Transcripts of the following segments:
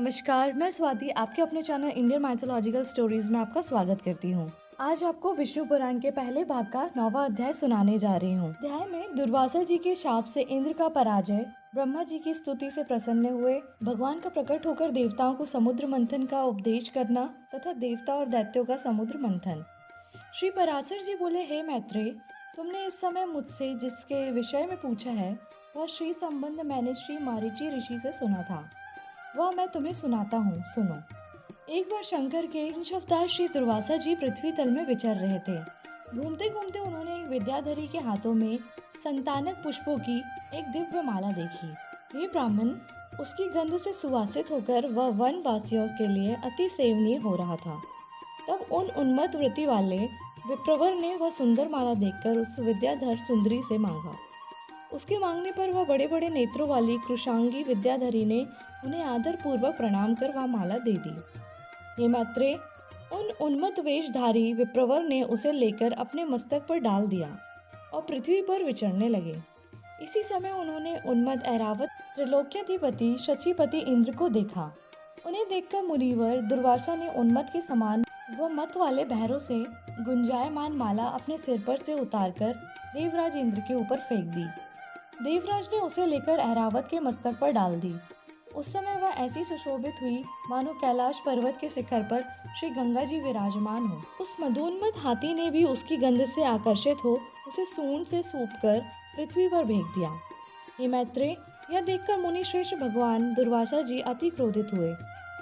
नमस्कार, मैं स्वाति आपके अपने चैनल इंडियन माइथोलॉजिकल स्टोरीज में आपका स्वागत करती हूँ। आज आपको विष्णु पुराण के पहले भाग का 9वां अध्याय सुनाने जा रही हूँ। अध्याय में दुर्वासा जी के शाप से इंद्र का पराजय, ब्रह्मा जी की स्तुति से प्रसन्न हुए, भगवान का प्रकट होकर देवताओं को समुद्र मंथन का उपदेश करना तथा देवता और दैत्यों का समुद्र मंथन। श्री पराशर जी बोले, हे मैत्रेय, तुमने इस समय मुझसे जिसके विषय में पूछा है वह श्री संबंध मैंने श्री मारीची ऋषि से सुना था, वह मैं तुम्हें सुनाता हूँ, सुनो। एक बार शंकर के अंश अवतार श्री दुर्वासा जी पृथ्वी तल में विचर रहे थे। घूमते घूमते उन्होंने एक विद्याधरी के हाथों में संतानक पुष्पों की एक दिव्य माला देखी। वे ब्राह्मण, उसकी गंध से सुवासित होकर वह वन वासियों के लिए अति सेवनीय हो रहा था। तब उन उन्मत्त वृत्ति वाले विप्रवर ने वह सुंदर माला देखकर उस विद्याधर सुंदरी से मांगा। उसके मांगने पर वह बड़े बड़े नेत्रों वाली कृशांगी विद्याधरी ने उन्हें आदर पूर्वक प्रणाम कर वह माला दे दी। हे मैत्रेय, उन उन्मत्त वेशधारी विप्रवर ने उसे लेकर अपने मस्तक पर डाल दिया और पृथ्वी पर विचरने लगे। इसी समय उन्होंने उन्मत्त ऐरावत त्रिलोक्याधिपति शचीपति इंद्र को देखा। उन्हें देखकर मुनिवर दुर्वासा ने उन्मत्त के समान व मत वाले बहरों से गुंजायमान माला अपने सिर पर से उतारकर देवराज इंद्र के ऊपर फेंक दी। देवराज ने उसे लेकर ऐरावत के मस्तक पर डाल दी। उस समय वह ऐसी सुशोभित हुई मानो कैलाश पर्वत के शिखर पर श्री गंगा जी विराजमान हो। उस मदोन्मत्त हाथी ने भी उसकी गंध से आकर्षित हो उसे सूंड से सूंपकर पृथ्वी पर फेंक दिया। हे मैत्रेय, यह देखकर मुनि श्रेष्ठ भगवान दुर्वासा जी अति क्रोधित हुए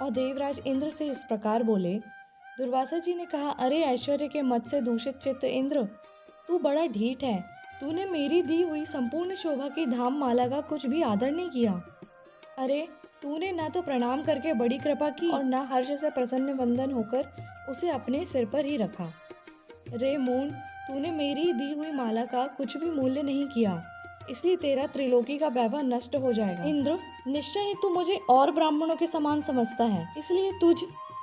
और देवराज इंद्र से इस प्रकार बोले। दुर्वासा जी ने कहा, अरे ऐश्वर्य के मद से दूषित चित्त इंद्र, तू बड़ा ढीठ है। तूने मेरी दी हुई संपूर्ण शोभा की धाम माला का कुछ भी आदर नहीं किया। अरे, तूने ना तो प्रणाम करके बड़ी कृपा की और ना हर्ष से प्रसन्न वंदन होकर उसे अपने सिर पर ही रखा। रे मूढ़, तूने मेरी दी हुई माला का कुछ भी मूल्य नहीं किया, इसलिए तेरा त्रिलोकी का वैभव नष्ट हो जाएगा। इंद्र, निश्चय ही तू मुझे और ब्राह्मणों के समान समझता है, इसलिए तुझ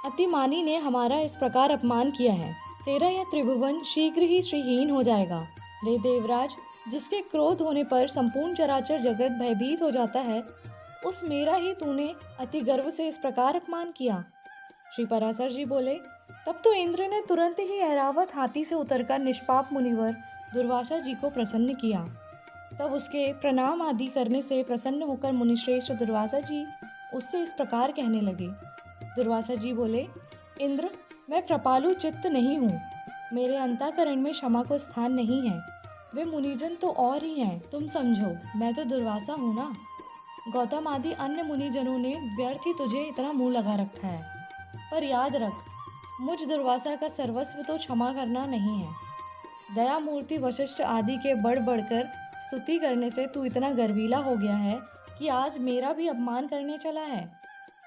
अतिमानी ने हमारा इस प्रकार अपमान किया है। तेरा यह त्रिभुवन शीघ्र ही श्रीहीन हो जाएगा। रे देवराज, जिसके क्रोध होने पर संपूर्ण चराचर जगत भयभीत हो जाता है, उस मेरा ही तूने अति गर्व से इस प्रकार अपमान किया। श्री पराशर जी बोले, तब तो इंद्र ने तुरंत ही ऐरावत हाथी से उतरकर निष्पाप मुनिवर दुर्वासा जी को प्रसन्न किया। तब उसके प्रणाम आदि करने से प्रसन्न होकर मुनिश्रेष्ठ दुर्वासा जी उससे इस प्रकार कहने लगे। दुर्वासा जी बोले, इंद्र, मैं कृपालु चित्त नहीं हूँ। मेरे अंतःकरण में क्षमा को स्थान नहीं है। वे मुनिजन तो और ही हैं, तुम समझो, मैं तो दुर्वासा हूँ ना। गौतम आदि अन्य मुनिजनों ने व्यर्थ ही तुझे इतना मुंह लगा रखा है, पर याद रख, मुझ दुर्वासा का सर्वस्व तो क्षमा करना नहीं है। दया मूर्ति वशिष्ठ आदि के बढ़ बढ़कर स्तुति करने से तू इतना गर्वीला हो गया है कि आज मेरा भी अपमान करने चला है।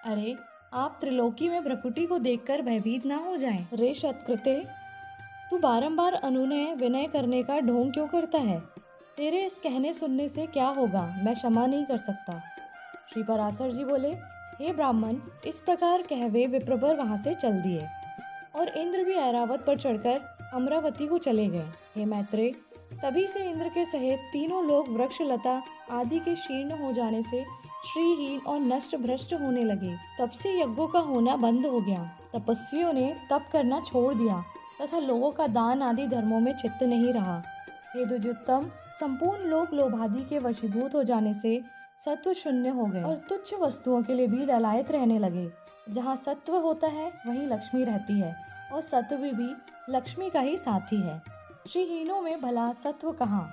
अरे, आप त्रिलोकी में भ्रकुटी को देखकर भयभीत ना हो जाएं। रे शतकृते, तू बारंबार अनुनय विनय करने का ढोंग क्यों करता है? तेरे इस कहने सुनने से क्या होगा, मैं क्षमा नहीं कर सकता। श्री पराशर जी बोले, हे ब्राह्मण, इस प्रकार कहवे विप्रवर वहां से चल दिए और इंद्र भी ऐरावत पर चढ़कर अमरावती को चले गए। हे मैत्रेय, तभी से इंद्र के सहित तीनों लोग वृक्ष लता आदि के शीर्ण हो जाने से श्रीहीन और नष्ट भ्रष्ट होने लगे। तब से यज्ञों का होना बंद हो गया, तपस्वियों ने तप करना छोड़ दिया तथा लोगों का दान आदि धर्मों में चित्त नहीं रहा। हे द्विजोत्तम, संपूर्ण लोग लोभादि के वशीभूत हो जाने से सत्व शून्य हो गए और तुच्छ वस्तुओं के लिए भी ललायत रहने लगे। जहाँ सत्व होता है वहीं लक्ष्मी रहती है और सत्व भी लक्ष्मी का ही साथी है। श्रीहीनों में भला सत्व कहाँ,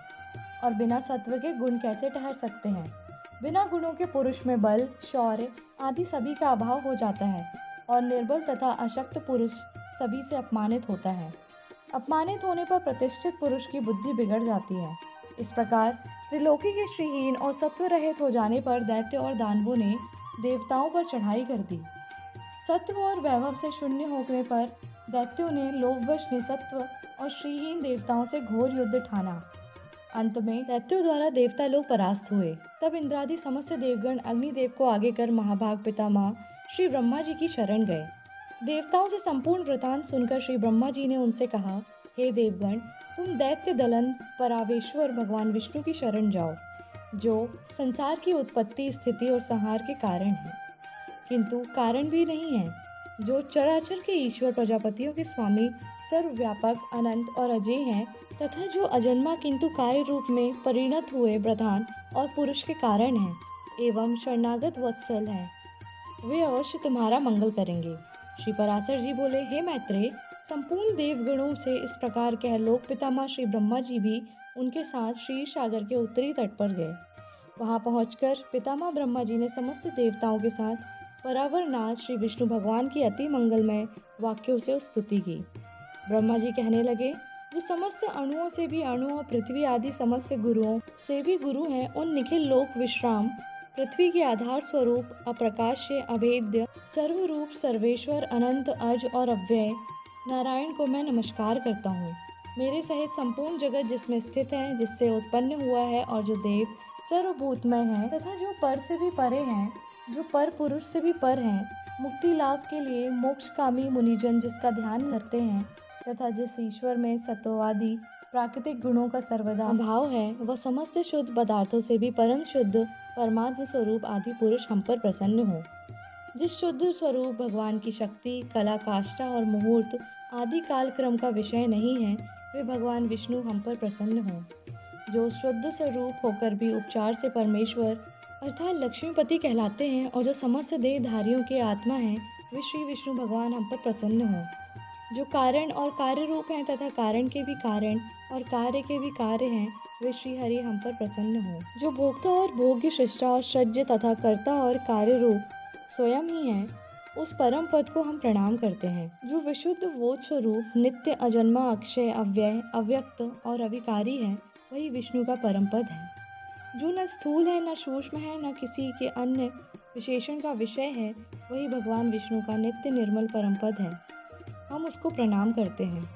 और बिना सत्व के गुण कैसे ठहर सकते हैं? बिना गुणों के पुरुष में बल, शौर्य आदि सभी का अभाव हो जाता है और निर्बल तथा अशक्त पुरुष सभी से अपमानित होता है। अपमानित होने पर प्रतिष्ठित पुरुष की बुद्धि बिगड़ जाती है। इस प्रकार त्रिलोकी के श्रीहीन और सत्व रहित हो जाने पर दैत्य और दानवों ने देवताओं पर चढ़ाई कर दी। सत्व और वैभव से शून्य होने पर दैत्यों ने लोभवश निसत्व और श्रीहीन देवताओं से घोर युद्ध ठाना। अंत में दैत्यों द्वारा देवता लोग परास्त हुए। तब इंद्रादि समस्त देवगण अग्निदेव को आगे कर महाभाग पितामह श्री ब्रह्मा जी की शरण गए। देवताओं से संपूर्ण वृतांत सुनकर श्री ब्रह्मा जी ने उनसे कहा, हे देवगण, तुम दैत्य दलन परावेश्वर भगवान विष्णु की शरण जाओ, जो संसार की उत्पत्ति, स्थिति और संहार के कारण है। किंतु कारण भी नहीं है, जो चराचर के ईश्वर, प्रजापतियों के स्वामी, सर्वव्यापक, अनंत और अजय हैं, तथा जो अजन्मा किंतु कार्य रूप में परिणत हुए प्रधान और पुरुष के कारण हैं, एवं शरणागत वत्सल हैं, वे अवश्य तुम्हारा मंगल करेंगे। श्री पराशर जी बोले, हे मैत्रेय, संपूर्ण देवगणों से इस प्रकार कह लोक पितामह श्री ब्रह्मा जी भी उनके साथ क्षीर सागर के उत्तरी तट पर गए। वहां पहुंचकर पितामह ब्रह्मा जी ने समस्त देवताओं के साथ परावरनाथ श्री विष्णु भगवान की अति मंगलमय वाक्यों से स्तुति की। ब्रह्मा जी कहने लगे, जो समस्त अणुओं से भी अणु और पृथ्वी आदि समस्त गुरुओं से भी गुरु हैं, उन निखिल लोक विश्राम पृथ्वी के आधार स्वरूप अप्रकाश्य, अभेद्य, सर्वरूप, सर्वेश्वर, अनंत, अज और अव्यय नारायण को मैं नमस्कार करता हूँ। मेरे सहित संपूर्ण जगत जिसमें स्थित है, जिससे उत्पन्न हुआ है, और जो देव सर्वभूतमय है तथा जो पर से भी परे हैं, जो पर पुरुष से भी पर हैं, मुक्ति लाभ के लिए मोक्षकामी मुनिजन जिसका ध्यान करते हैं, तथा जिस ईश्वर में सत्ववादी प्राकृतिक गुणों का सर्वदा अभाव है, वह समस्त शुद्ध पदार्थों से भी परम शुद्ध परमात्म स्वरूप आदि पुरुष हम पर प्रसन्न हो। जिस शुद्ध स्वरूप भगवान की शक्ति, कला, काष्ठा और मुहूर्त आदि काल क्रम का विषय नहीं है, वे भगवान विष्णु हम पर प्रसन्न हों। जो शुद्ध स्वरूप होकर भी उपचार से परमेश्वर अर्थात लक्ष्मीपति कहलाते हैं, और जो समस्त देहधारियों के आत्मा हैं, वे श्री विष्णु भगवान हम पर प्रसन्न हों। जो कारण और कार्य रूप हैं तथा कारण के भी कारण और कार्य के भी कार्य हैं, वे श्री हरि हम पर प्रसन्न हों। जो भोक्ता और भोग्य, सृष्टा और सृज्य तथा कर्ता और कार्य रूप स्वयं ही हैं, उस परम पद को हम प्रणाम करते हैं। जो विशुद्ध बोध स्वरूप, नित्य, अजन्मा, अक्षय, अव्यय, अव्यक्त और अविकारी है, वही विष्णु का परम पद है। जो न स्थूल है, न सूक्ष्म है, न किसी के अन्य विशेषण का विषय है, वही भगवान विष्णु का नित्य निर्मल परम पद है। हम उसको प्रणाम करते हैं।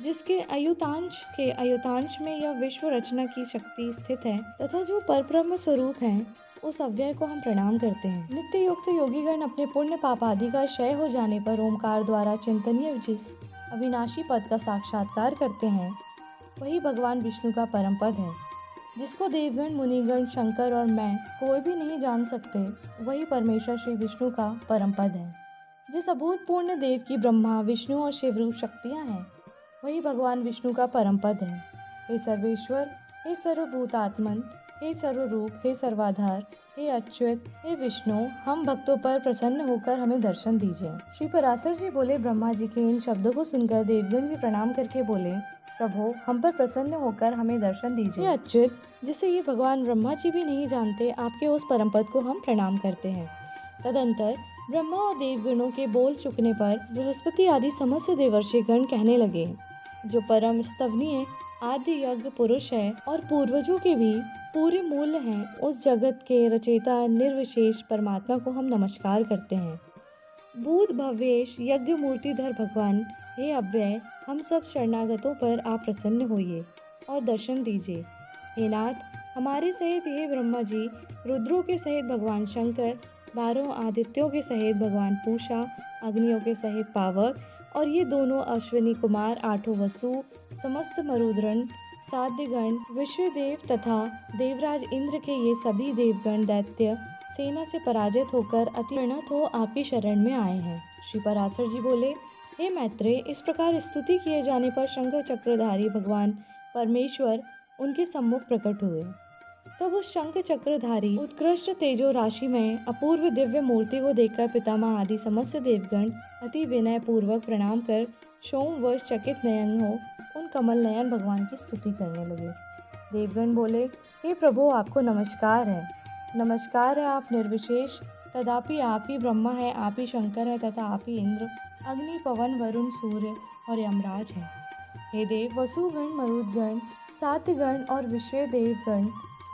जिसके अयुतांश में यह विश्व रचना की शक्ति स्थित है, तथा जो परब्रह्म स्वरूप है, उस अव्यय को हम प्रणाम करते हैं। नित्य युक्त योगीगण अपने पुण्य पाप आदि का क्षय हो जाने पर ओमकार द्वारा चिंतनीय जिस अविनाशी पद का साक्षात्कार करते हैं, वही भगवान विष्णु का परम पद है। जिसको देवगण, मुनिगण, शंकर और मैं कोई भी नहीं जान सकते, वही परमेश्वर श्री विष्णु का परम पद है। जिस अभूतपूर्ण देव की ब्रह्मा, विष्णु और शिवरूप शक्तियाँ हैं, वही भगवान विष्णु का परम पद है। हे सर्वेश्वर, हे सर्वभूतात्मन, हे सर्वरूप, हे सर्वाधार, हे अच्युत, हे विष्णु, हम भक्तों पर प्रसन्न होकर हमें दर्शन दीजिए। श्री पराशर जी बोले, ब्रह्मा जी के इन शब्दों को सुनकर देवगण भी प्रणाम करके बोले, प्रभु, हम पर प्रसन्न होकर हमें दर्शन दीजिए। हे अच्युत, जिसे ये भगवान ब्रह्मा जी भी नहीं जानते, आपके उस परम पद को हम प्रणाम करते हैं। तदंतर ब्रह्मा और देवगणों के बोल चुकने पर बृहस्पति आदि समस्त देवर्षिगण कहने लगे, जो परम स्तवनीय आदि यज्ञ पुरुष है और पूर्वजों के भी पूरे मूल हैं, उस जगत के रचयिता निर्विशेष परमात्मा को हम नमस्कार करते हैं। भूत भवेश यज्ञ मूर्तिधर भगवान, हे अव्यय, हम सब शरणागतों पर आप प्रसन्न होइए और दर्शन दीजिए। हे नाथ, हमारे सहित हे ब्रह्मा जी, रुद्रों के सहित भगवान शंकर, 12 आदित्यों के सहित भगवान पूषा, अग्नियों के सहित पावक, और ये दोनों अश्विनी कुमार, 8 वसु, समस्त मरुद्गण, साध्यगण, विश्वदेव तथा देवराज इंद्र के ये सभी देवगण दैत्य सेना से पराजित होकर अति परिणत हो आपकी शरण में आए हैं। श्री पराशर जी बोले, हे मैत्रेय, इस प्रकार स्तुति किए जाने पर शंख चक्रधारी भगवान परमेश्वर उनके सम्मुख प्रकट हुए। तब उस शंख चक्रधारी उत्कृष्ट तेजो राशि में अपूर्व दिव्य मूर्ति को देखकर पितामह आदि समस्त देवगण अति विनय पूर्वक प्रणाम कर सोमवश चकित नयन हो उन कमल नयन भगवान की स्तुति करने लगे। देवगण बोले, हे प्रभु, आपको नमस्कार है। नमस्कार है, आप निर्विशेष, तदापि आप ही ब्रह्मा है, आप ही शंकर है, तथा आप ही इंद्र, अग्नि, पवन, वरुण, सूर्य और यमराज हैं। हे देव, वसुगण, मरुदगण, सात्यगण और विश्व देवगण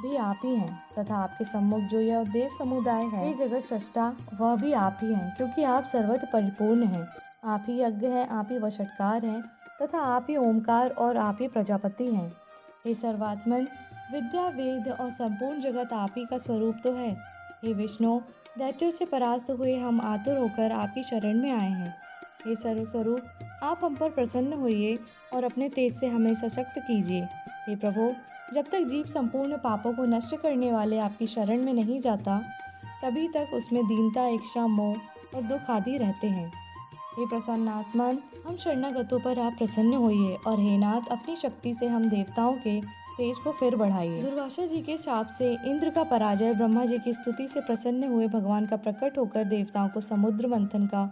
भी आप ही हैं, तथा आपके सम्मुख जो यह देव समुदाय है, ये जगत सृष्टा, वह भी आप ही हैं, क्योंकि आप सर्वत्र परिपूर्ण हैं। आप ही यज्ञ हैं, आप ही वषटकार हैं, तथा आप ही ओमकार और आप ही प्रजापति हैं। हे सर्वात्मन, विद्या, वेद और संपूर्ण जगत आप ही का स्वरूप तो है। हे विष्णु, दैत्यों से परास्त हुए हम आतुर होकर आपकी शरण में आए हैं। हे सर्वस्वरूप, आप हम पर प्रसन्न होइए और अपने तेज से हमें सशक्त कीजिए। हे प्रभु, जब तक जीव संपूर्ण पापों को नष्ट करने वाले आपकी शरण में नहीं जाता, तभी तक उसमें दीनता, इच्छा, मोह और दुख आदि रहते हैं। हे प्रसन्नात्मन, हम शरणागतों पर आप प्रसन्न होइए और हे नाथ, अपनी शक्ति से हम देवताओं के तेज को फिर बढ़ाइए। दुर्वासा जी के शाप से इंद्र का पराजय, ब्रह्मा जी की स्तुति से प्रसन्न हुए भगवान का प्रकट होकर देवताओं को समुद्र मंथन का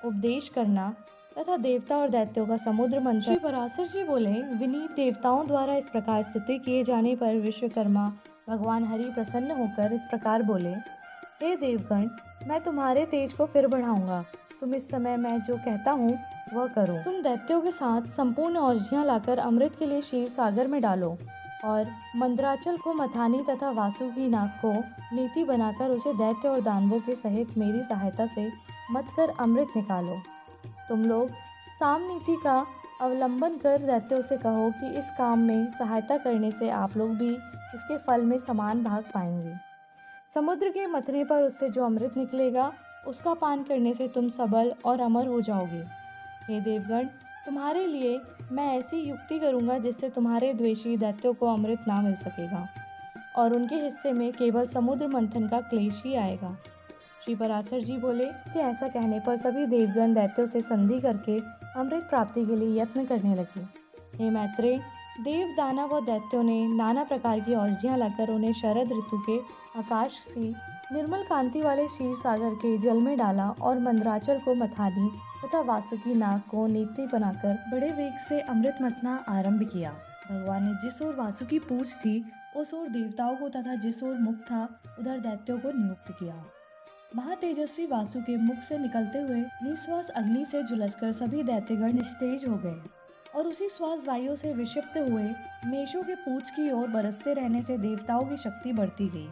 उपदेश करना तथा देवता और दैत्यों का समुद्र मंथन। श्री पराशर जी बोले, विनीत देवताओं द्वारा इस प्रकार स्तुति किए जाने पर विश्वकर्मा भगवान हरि प्रसन्न होकर इस प्रकार बोले, हे देवगण, मैं तुम्हारे तेज को फिर बढ़ाऊंगा। तुम इस समय मैं जो कहता हूँ वह करो। तुम दैत्यों के साथ संपूर्ण औषधियाँ लाकर अमृत के लिए क्षीर सागर में डालो और मंदराचल को मथानी तथा वासुकी नाग को नीति बनाकर उसे दैत्य और दानवों के सहित मेरी सहायता से मत कर अमृत निकालो। तुम लोग साम नीति का अवलंबन कर दैत्यों से कहो कि इस काम में सहायता करने से आप लोग भी इसके फल में समान भाग पाएंगे। समुद्र के मथने पर उससे जो अमृत निकलेगा उसका पान करने से तुम सबल और अमर हो जाओगे। हे देवगण, तुम्हारे लिए मैं ऐसी युक्ति करूँगा जिससे तुम्हारे द्वेषी दैत्यों को अमृत ना मिल सकेगा और उनके हिस्से में केवल समुद्र मंथन का क्लेश ही आएगा। श्री पराशर जी बोले कि ऐसा कहने पर सभी देवगण दैत्यों से संधि करके अमृत प्राप्ति के लिए यत्न करने लगे। हे मैत्रेय, देव, दानव व दैत्यों ने नाना प्रकार की औषधियाँ लाकर उन्हें शरद ऋतु के आकाश सी निर्मल कांति वाले क्षीर सागर के जल में डाला और मंदराचल को मथानी तथा वासुकी नाग को नीति बनाकर बड़े वेग से अमृत मथना आरंभ किया। भगवान ने जिस ओर वासुकी पूंछ थी उस ओर देवताओं को तथा जिस ओर मुख था उधर दैत्यों को नियुक्त किया। महातेजस्वी वासु के मुख से निकलते हुए निश्वास अग्नि से झुलसकर सभी दैत्यगण निस्तेज हो गए और उसी श्वास वायु से विक्षिप्त हुए मेषों के पूंछ की ओर बरसते रहने से देवताओं की शक्ति बढ़ती गई।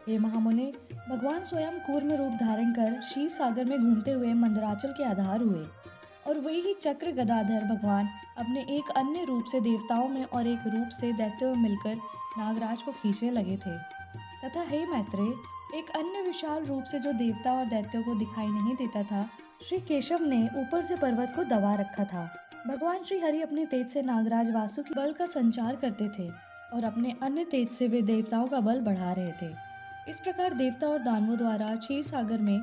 हे महामुने, भगवान स्वयं कूर्म रूप धारण कर क्षीर सागर में घूमते हुए मंदराचल के आधार हुए और वही ही चक्र गदाधर भगवान अपने एक अन्य रूप से देवताओं में और एक रूप से दैत्यों में मिलकर नागराज को खींचने लगे थे। तथा हे मैत्रेय, एक अन्य विशाल रूप से जो देवता और दैत्यों को दिखाई नहीं देता था, श्री केशव ने ऊपर से पर्वत को दबा रखा था। भगवान श्री हरि अपने तेज से नागराज वासु के बल का संचार करते थे और अपने अन्य तेज से वे देवताओं का बल बढ़ा रहे थे। इस प्रकार देवता और दानवों द्वारा क्षीर सागर में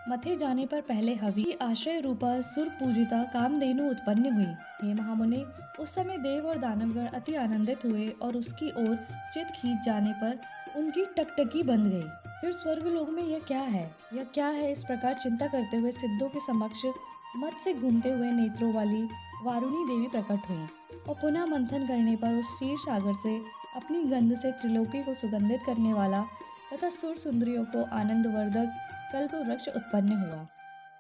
मथे जाने पर पहले हवि की आश्रय रूपा सुर पूजिता कामधेनु उत्पन्न हुई। हे महामुने, उस समय देव और दानवगण अति आनंदित हुए और उसकी ओर चित खींच जाने पर उनकी टकटकी बंध गई। फिर स्वर्गलोक में यह क्या है, इस प्रकार चिंता करते हुए सिद्धों के समक्ष मत से घूमते हुए नेत्रों वाली वारुणी देवी प्रकट हुई और पुनः मंथन करने पर उस क्षीर सागर से अपनी गंध से त्रिलोकी को सुगंधित करने वाला तथा सुर सुंदरियों को आनंदवर्धक कल्प वृक्ष उत्पन्न हुआ।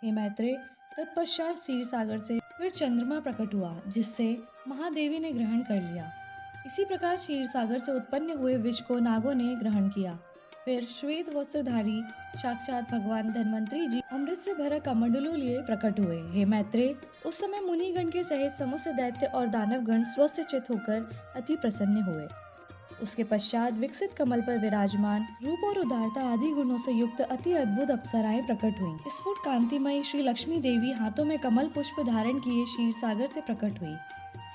हे मैत्रेय, तत्पश्चात क्षीर सागर से फिर चंद्रमा प्रकट हुआ जिससे महादेवी ने ग्रहण कर लिया। इसी प्रकार क्षीर सागर से उत्पन्न हुए विष को नागों ने ग्रहण किया। फिर श्वेत वस्त्रधारी साक्षात भगवान धन्वंतरी जी अमृत से भरा कमंडलू लिए प्रकट हुए। हे मैत्रेय, उस समय मुनिगण के सहित समस्त दैत्य और दानवगण स्वस्थ चित होकर अति प्रसन्न हुए। उसके पश्चात विकसित कमल पर विराजमान रूप और उदारता आदि गुणों से युक्त अति अद्भुत अप्सराएं प्रकट हुईं। स्फुट कांतिमयी श्री लक्ष्मी देवी हाथों में कमल पुष्प धारण किए क्षीर सागर से प्रकट हुई।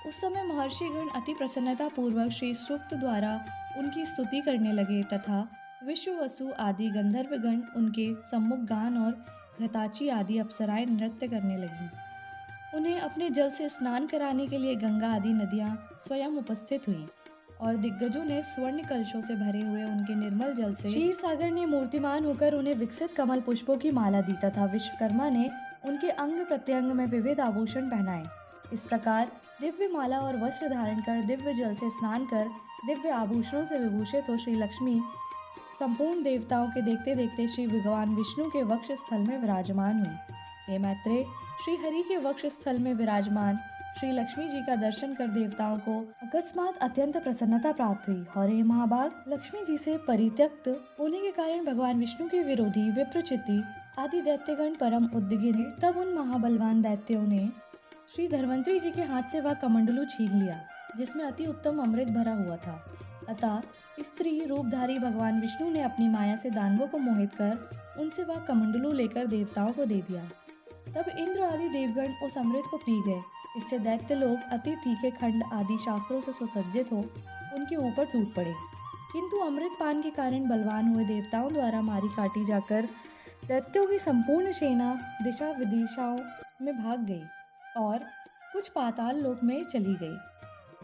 उस समय महर्षिगण अति प्रसन्नता पूर्वक श्री सूक्त द्वारा उनकी स्तुति करने लगे तथा विश्व वसु आदि गंधर्वगण उनके सम्मुख गान और घृताची आदि अप्सराएं नृत्य करने लगी। उन्हें अपने जल से स्नान कराने के लिए गंगा आदि नदियां स्वयं उपस्थित हुई और दिग्गजों ने स्वर्ण कलशों से भरे हुए उनके निर्मल जल से क्षीर सागर ने मूर्तिमान होकर उन्हें विकसित कमल पुष्पों की माला दी तथा विश्वकर्मा ने उनके अंग प्रत्यंग में विविध आभूषण पहनाए। इस प्रकार दिव्य माला और वस्त्र धारण कर दिव्य जल से स्नान कर दिव्य आभूषणों से विभूषित हो श्री लक्ष्मी संपूर्ण देवताओं के देखते देखते श्री भगवान विष्णु के वक्ष स्थल में विराजमान हुई। हे मैत्रेय, श्री हरि के वक्ष स्थल में विराजमान श्री लक्ष्मी जी का दर्शन कर देवताओं को अकस्मात अत्यंत प्रसन्नता प्राप्त हुई और हे महाभाग, लक्ष्मी जी से परित्यक्त होने के कारण भगवान विष्णु के विरोधी विप्रचिति आदि दैत्यगण परम उद्विग्न। तब उन महाबलवान दैत्यों ने श्री धन्वंतरी जी के हाथ से वह कमंडलू छीन लिया जिसमें अति उत्तम अमृत भरा हुआ था। अतः स्त्री रूपधारी भगवान विष्णु ने अपनी माया से दानवों को मोहित कर उनसे वह कमंडलू लेकर देवताओं को दे दिया। तब इंद्र आदि देवगण उस अमृत को पी गए। इससे दैत्य लोग अति तीखे खंड आदि शास्त्रों से सुसज्जित हो उनके ऊपर टूट पड़े किंतु अमृत पान के कारण बलवान हुए देवताओं द्वारा मारी काटी जाकर दैत्यों की संपूर्ण सेना दिशा विदिशाओं में भाग गई और कुछ पाताल लोक में चली गई।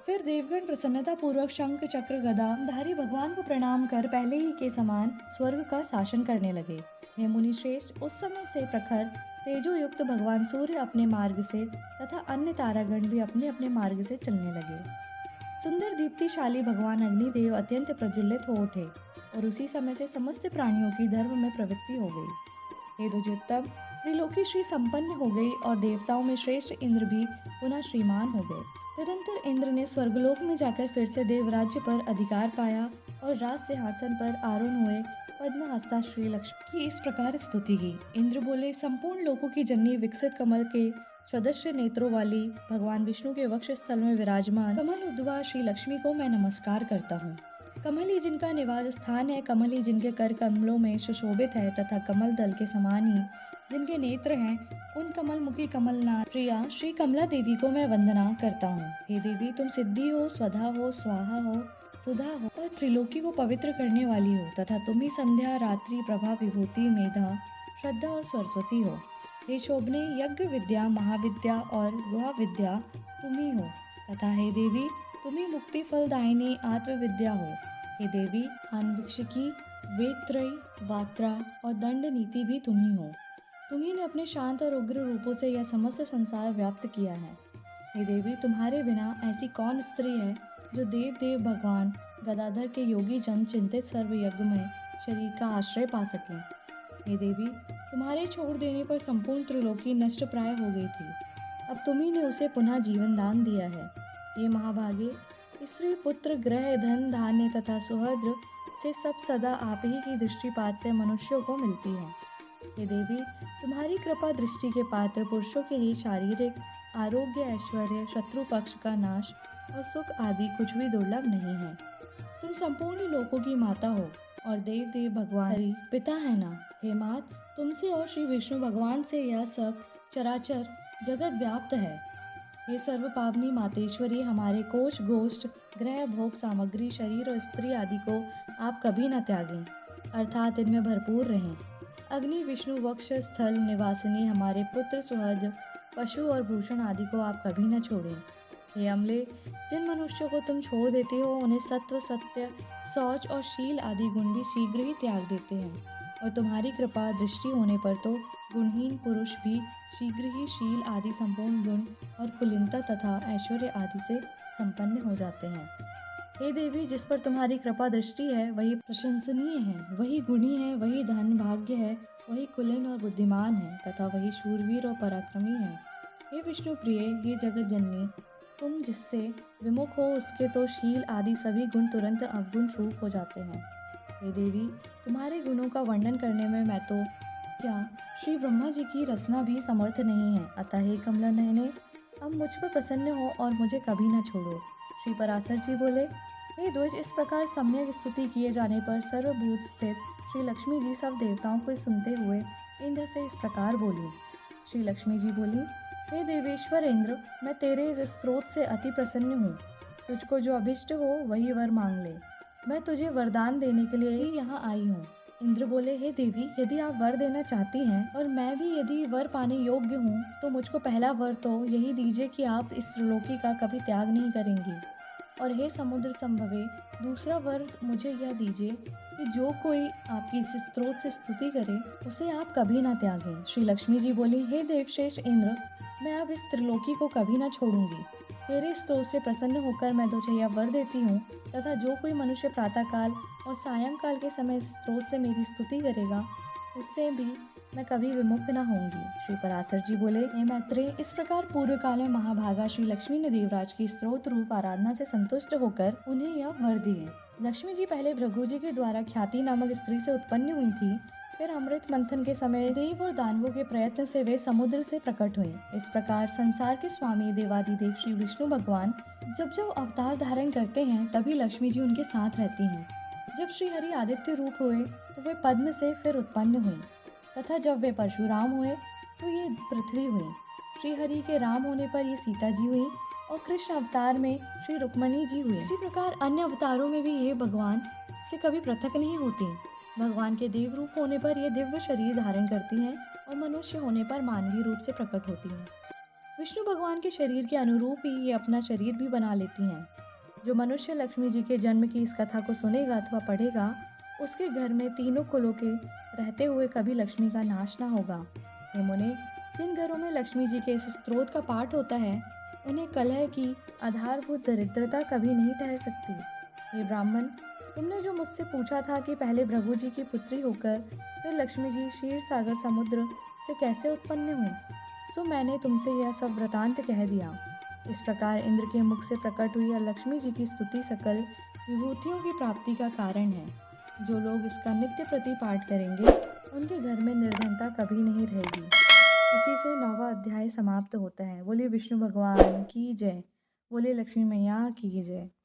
फिर देवगण प्रसन्नता पूर्वक शंख चक्र गदा धारी भगवान को प्रणाम कर पहले ही के समान स्वर्ग का शासन करने लगे। हे मुनि श्रेष्ठ, उस समय से प्रखर तेजो युक्त भगवान सूर्य अपने मार्ग से तथा अन्य तारागण भी अपने अपने मार्ग से चलने लगे। सुंदर दीप्तिशाली भगवान अग्निदेव अत्यंत प्रज्वलित हो उठे और उसी समय से समस्त प्राणियों की धर्म में प्रवृत्ति हो गई। हे द्विजोत्तम, त्रिलोकी श्री संपन्न हो गई और देवताओं में श्रेष्ठ इंद्र भी पुनः श्रीमान हो गए। तदंतर इंद्र ने स्वर्गलोक में जाकर फिर से देवराज्य पर अधिकार पाया और राज सिंहासन पर आरूढ़ हुए पद्म हस्ता श्री लक्ष्मी की इस प्रकार स्तुति की। इंद्र बोले, संपूर्ण लोकों की जननी विकसित कमल के सदृश नेत्रों वाली भगवान विष्णु के वक्ष स्थल में विराजमान कमल उद्भवा श्री लक्ष्मी को मैं नमस्कार करता हूँ। कमल ही जिनका निवास स्थान है, कमल ही जिनके कर कमलों में सुशोभित है तथा कमल दल के समान ही जिनके नेत्र हैं, उन कमल मुखी कमलनाथ प्रिया श्री कमला देवी को मैं वंदना करता हूँ। हे देवी, तुम सिद्धि हो, स्वधा हो, स्वाहा हो, सुधा हो और त्रिलोकी को पवित्र करने वाली हो तथा तुम ही संध्या, रात्रि, प्रभा, विभूति, मेधा, श्रद्धा और सरस्वती हो। हे शोभने, यज्ञ विद्या, महाविद्या और गुहा विद्या तुम ही हो तथा हे देवी, तुम ही मुक्ति फलदायिनी आत्मविद्या हो। हे देवी, अन्वीक्षिकी, वेत्रयी, वात्रा और दंड नीति भी तुम ही हो। तुम्ही ने अपने शांत और उग्र रूपों से यह समस्त संसार व्याप्त किया है। हे देवी, तुम्हारे बिना ऐसी कौन स्त्री है जो देव देव भगवान गदाधर के योगी जन चिंतित सर्व यज्ञ में शरीर का आश्रय पा सके। हे देवी, तुम्हारे छोड़ देने पर संपूर्ण त्रिलोकी नष्ट प्राय हो गई थी, अब तुम्ही ने उसे पुनः जीवन दान दिया है। ये महाभागे, स्त्री, पुत्र, ग्रह, धन, धान्य तथा सुहृद से सब सदा आप ही की दृष्टिपात से मनुष्यों को मिलती है। हे देवी, तुम्हारी कृपा दृष्टि के पात्र पुरुषों के लिए शारीरिक आरोग्य, ऐश्वर्य, शत्रु पक्ष का नाश और सुख आदि कुछ भी दुर्लभ नहीं है। तुम संपूर्ण लोकों की माता हो और देव देव भगवान हरि पिता है ना। हे मात, तुमसे और श्री विष्णु भगवान से यह सब चराचर जगत व्याप्त है। हे सर्व पावनी मातेश्वरी, हमारे कोष, गोष्ठ, ग्रह, भोग सामग्री, शरीर और स्त्री आदि को आप कभी न त्यागें, अर्थात इनमें भरपूर रहें। अग्नि, विष्णु, वक्ष स्थल निवासिनी, हमारे पुत्र, सुहृद, पशु और भूषण आदि को आप कभी न छोड़ें। हे अम्ले, जिन मनुष्यों को तुम छोड़ देते हो, उन्हें सत्व, सत्य, शौच और शील आदि गुण भी शीघ्र ही त्याग देते हैं और तुम्हारी कृपा दृष्टि होने पर तो गुणहीन पुरुष भी शीघ्र ही शील आदि संपूर्ण गुण और कुलीनता तथा ऐश्वर्य आदि से संपन्न हो जाते हैं। हे देवी, जिस पर तुम्हारी कृपा दृष्टि है वही प्रशंसनीय है, वही गुणी है, वही धन भाग्य है, वही कुलीन और बुद्धिमान है तथा वही शूरवीर और पराक्रमी है। हे विष्णु प्रिय, हे जगत जननी, तुम जिससे विमुख हो उसके तो शील आदि सभी गुण तुरंत अवगुण रूप हो जाते हैं। हे देवी, तुम्हारे गुणों का वर्णन करने में मैं तो क्या श्री ब्रह्मा जी की रचना भी समर्थ नहीं है। अतः हे कमला नयने, अब मुझ पर प्रसन्न हो और मुझे कभी न छोड़ो। श्री पराशर जी बोले, हे द्विज, इस प्रकार सम्यक स्तुति किए जाने पर सर्वभूत स्थित श्री लक्ष्मी जी सब देवताओं को सुनते हुए इंद्र से इस प्रकार बोली। श्री लक्ष्मी जी बोली, हे देवेश्वर इंद्र, मैं तेरे इस स्त्रोत से अति प्रसन्न हूँ। तुझको जो अभिष्ट हो वही वर मांग ले, मैं तुझे वरदान देने के लिए ही यहाँ आई हूँ। इंद्र बोले, हे देवी, यदि आप वर देना चाहती हैं और मैं भी यदि वर पाने योग्य हूँ तो मुझको पहला वर तो यही दीजिए कि आप इस त्रिलोकी का कभी त्याग नहीं करेंगी, और हे समुद्र संभवे, दूसरा वर मुझे यह दीजिए कि जो कोई आपकी इस स्त्रोत से स्तुति करे उसे आप कभी ना त्यागें। श्री लक्ष्मी जी बोली, हे देवश्रेष्ठ इंद्र, मैं अब इस त्रिलोकी को कभी ना छोड़ूंगी। तेरे स्तोत्र से प्रसन्न होकर मैं तुझे यह वर देती हूँ तथा जो कोई मनुष्य प्रातःकाल और सायंकाल के समय इस स्त्रोत्र से मेरी स्तुति करेगा उससे भी मैं कभी विमुख न होंगी। श्री पराशर जी बोले, हे मैत्रेय, इस प्रकार पूर्व काल में महाभागा श्री लक्ष्मी ने देवराज की स्त्रोत्र रूप आराधना से संतुष्ट होकर उन्हें यह वर दिए। लक्ष्मी जी पहले भृगु जी के द्वारा ख्याति नामक स्त्री से उत्पन्न हुई थी, फिर अमृत मंथन के समय देव और दानवों के प्रयत्न से वे समुद्र से प्रकट हुई। इस प्रकार संसार के स्वामी देवादिदेव श्री विष्णु भगवान जब जब अवतार धारण करते हैं तभी लक्ष्मी जी उनके साथ रहती हैं। जब श्री हरि आदित्य रूप हुए तो वे पद्म से फिर उत्पन्न हुई तथा जब वे परशुराम हुए तो ये पृथ्वी हुई। श्री हरि के राम होने पर ये सीता जी हुई और कृष्ण अवतार में श्री रुक्मणी जी हुई। इसी प्रकार अन्य अवतारों में भी ये भगवान से कभी पृथक नहीं होती। भगवान के देव रूप होने पर ये दिव्य शरीर धारण करती हैं और मनुष्य होने पर मानवीय रूप से प्रकट होती हैं। विष्णु भगवान के शरीर के अनुरूप ही ये अपना शरीर भी बना लेती हैं। जो मनुष्य लक्ष्मी जी के जन्म की इस कथा को सुनेगा अथवा पढ़ेगा, उसके घर में तीनों कुलों के रहते हुए कभी लक्ष्मी का नाश ना होगा। हे मुने, जिन घरों में लक्ष्मी जी के इस स्तोत्र का पाठ होता है, उन्हें कलह की आधारभूत दरिद्रता कभी नहीं ठहर सकती। हे ब्राह्मण, तुमने जो मुझसे पूछा था कि पहले भृगु जी की पुत्री होकर फिर लक्ष्मी जी क्षीर सागर समुद्र से कैसे उत्पन्न हुई, सो मैंने तुमसे यह सब वृतांत कह दिया। इस प्रकार इंद्र के मुख से प्रकट हुई यह लक्ष्मी जी की स्तुति सकल विभूतियों की प्राप्ति का कारण है। जो लोग इसका नित्य प्रति पाठ करेंगे, उनके घर में निर्धनता कभी नहीं रहेगी। इसी से 9वां अध्याय समाप्त होता है। बोलिए विष्णु भगवान की जय, बोलिए लक्ष्मी मैया की जय।